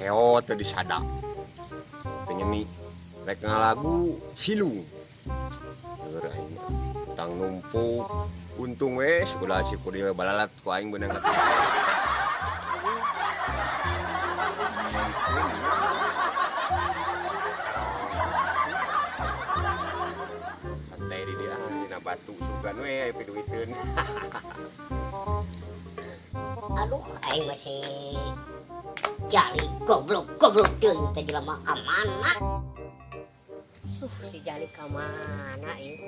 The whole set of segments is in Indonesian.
keot tadi sadap. Penyanyi rek ngalagu silu. Keur aing utang numpuk. Untung wes ulah si kudu balalat ku aing beunang atuh. Santai di dia dina batu sugan we aya piduiteun. Aduh, aing masih Jali goblok teuing teh jelema ka mana? Si Jali ka mana ieu?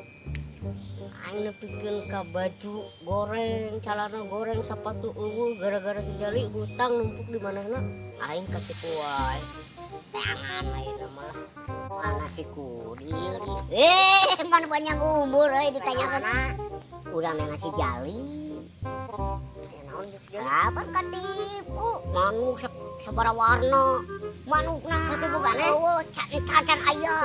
Aing nepikeun ka baju goreng, calana goreng, sepatu eueuh gara-gara si Jali hutang numpuk di manehna. Aing katipu wae. Tangan ayeuna mah. Mana si Kudil? Mana banyak umur euy ditanyakeun. Urang nang si Jali. Kapan katipu? Manuk sabara warna. Manukna katipu kan cacan aya.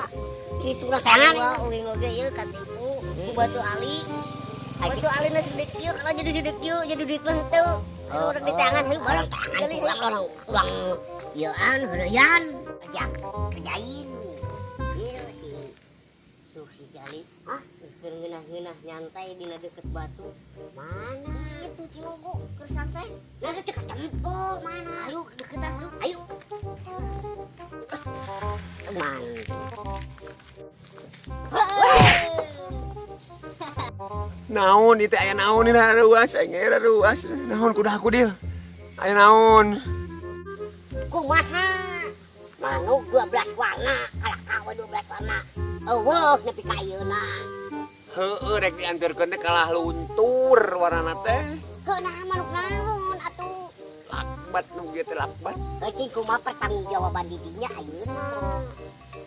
Kitu lah sangan uing oge ieu katipu ku batu ali. Batu alina sedek kieu kalau jadi sedek kieu jadi duit mah teu. Urang di tangan heuh barang tangan ulang ieuan heureyan kerjain. Ieu tuh si Jali. Keur ngeunah-ngeunah nyantai dina deket batu. Mana itu Cilogo keur santai? Nah cek cempok mana? Ayo deketan lu. Ayo. Teman. Naon itu aya naon ini ruas aing ruas. Naon kuda aku dia. Aya naon? Kumaha? Manuk 12 warna, kalah kawe 12 warna. Eueuh nepi ka ayeuna. Heueuh rek dianterkeun teh kalah luntur warnana teh. Keunah manuk naon atuh? Lakbat nu kieu teh lakbat. Cing kumaha pertanggungjawaban di dinya ayeuna.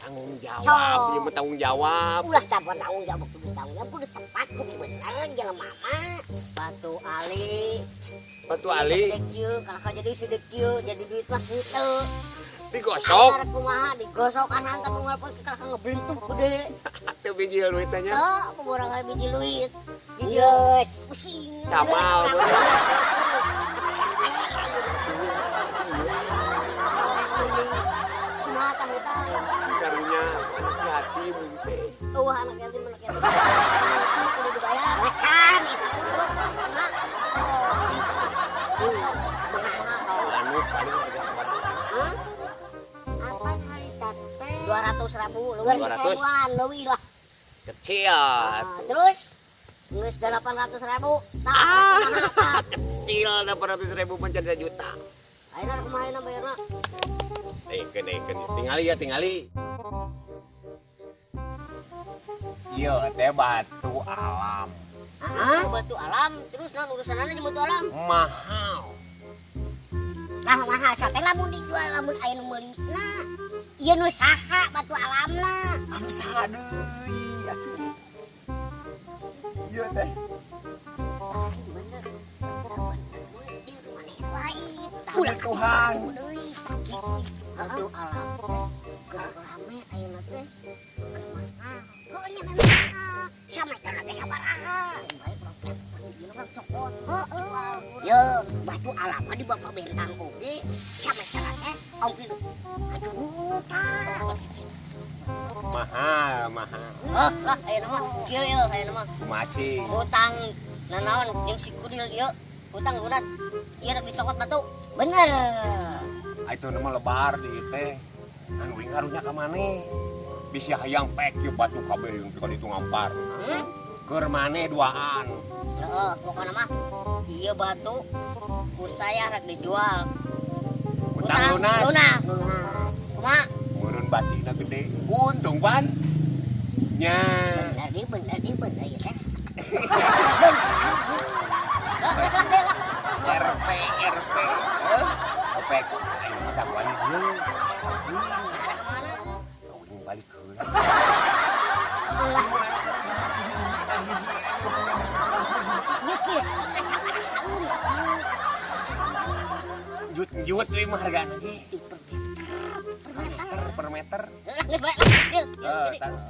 Tanggung jawab, ieu mah tanggung jawab. Ulah tah tanggung jawab kudu tepat kudu bener jelema mah. Batu ali. Batu ali. Sedek kieu, kalau jadi sedek kieu, jadi duit mah henteu. Digosok. Antara kumaha digosokan hantar ngalpot ka ngeblentuk gede. Teu biji leuwit teh nya. Heuh, pemurang kali biji luit. Geus pusing. Camal bener. Kumaha kamu tahu? Karunya anak yatim begitu teh. Eueuh anak yatim. Kudu dibayar. Lesan itu. Anu paling harga sabaraha? Apa harita teh? 200.000, 200? leuwih lah. Kecil. Terus geus 800.000. Kecil 800.000 mah jadi juta. Ayeuna kumaha bayarna? Eken. Tingali. Iya, teh batu alam. Batu alam, terus naon urusanana jeung batu alam? Mahal. Nah, mahal teh lamun dijual lamun aya nu meulina. Ieu nu saha batu alamna? Anu saha deui atuh. Iya teh. Ulah Tuhan. Batu alam. Rame ayeuna teh. Heunya memang sama teh sabaraha. Yo, batu alam di Bapak Bentang oge sama caranya ongkir juta. Mahal. Lah ayeuna mah kieu ayeuna mah. Kumaha cing? Hutang nanaon jeung si Kudil ieu. Hutang lunas. Ieu rek dicokot batu. Bener. Itu nama lebar di teh. Anu wing harunya ka maneh? Bisa hayang pek ieu batu kabeh yang ka ditu ngampar. Keur maneh duaan. Heeh, pokona mah ieu batu ku saya rek dijual. Hutang lunas. Kumaha? Meureun batina gede. Untung pan. Nya. Bener ieu teh. RP. Opek. Ayo mah dakwani deui. Kawin balik heula. Jut mah hargana ge. Per meter.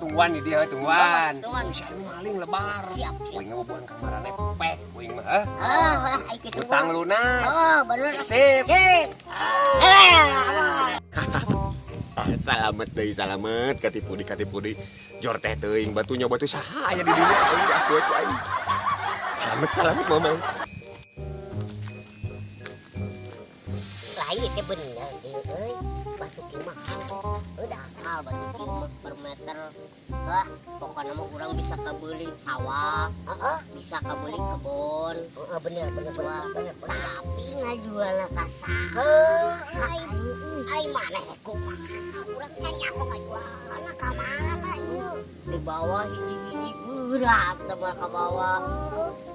Tungguan di dia tungguan. Bisa maling lebar. Siap. Kuing ngebobohan kamarane pek kuing mah. Ulah ai kitu. Utang lunas. Bener. Sip. Sip. Salamet deui salamet katipudi jor teh teuing batunya batu saha aya di dieu aku aing. Salamet Mamang. Lain teh bener ieu euy. Batu kieu mahal. Udah asal batu kieu per meter. Wah, pokoknya mah urang bisa kebeuli sawah. Bisa kebeuli kebon. Bener. Tapi ngajualna ka saha? Ai mana ku urang teh aku ngajualna ka mana ieu? Di bawah hiji-hiji berat tebar ka bawah.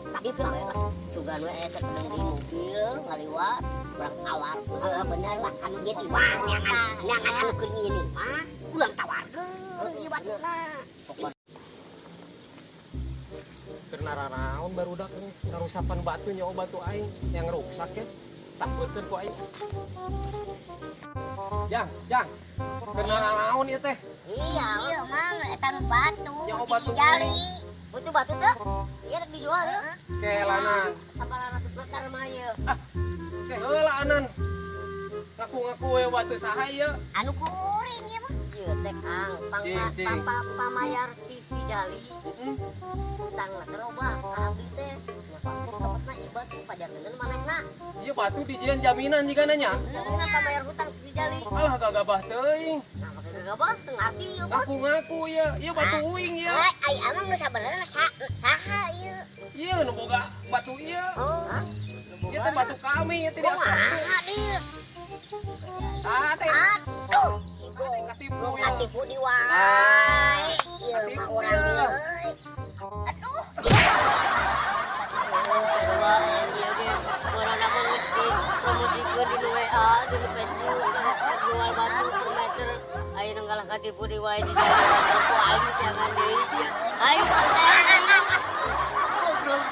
Tapi lah sugan we eta di mobil ngaliwat urang tawar. Bener lah anu jadi bang yang anu keur ini mah urang tawarkeun ieu batuna. Karena naon baru udah ngarusapan batu nyawa batu aing yang rusak ya sampeurkeun ku aing. Jang, karena naon ieu teh? Iya mang eta nu batu Nyawa di batu Cijali. Itu batu teh ieu rek dijual ya. Kelanan. 900 meter mah ieu. Heula anan. Ngaku-ngaku we batu saha ieu? Anu kuring ieu mah. Ieu teh Kang, Cing. pamayar TV Dali. Utang teh loba ka abdi teh. Nya tempatna ieu batu pajarkeun manehna. Ieu batu dijieun jaminan jiga nanya. Pamayar hutang TV Dali. Alah gagabah teuing. Nah, make gagabah teu ngarti ieu mah. Ngaku-ngaku ieu batu uing ieu. Ai amang nu sabenerna saha ieu? Ieu nu boga batu ieu. Oh, Ieu teh batu kami ieu teh. kumaha dieu? Ade. Aduh, cigo Katipu ieu. katipu di wae. Ieu mah urang dieu euy. Aduh. Ieu ge urang mah mesti promosikeun di WA, di Facebook, jual batu per meter. Ayeuna ngalah katipu di wae di jalan. Aku aing jangan deui. Ayo, goblok.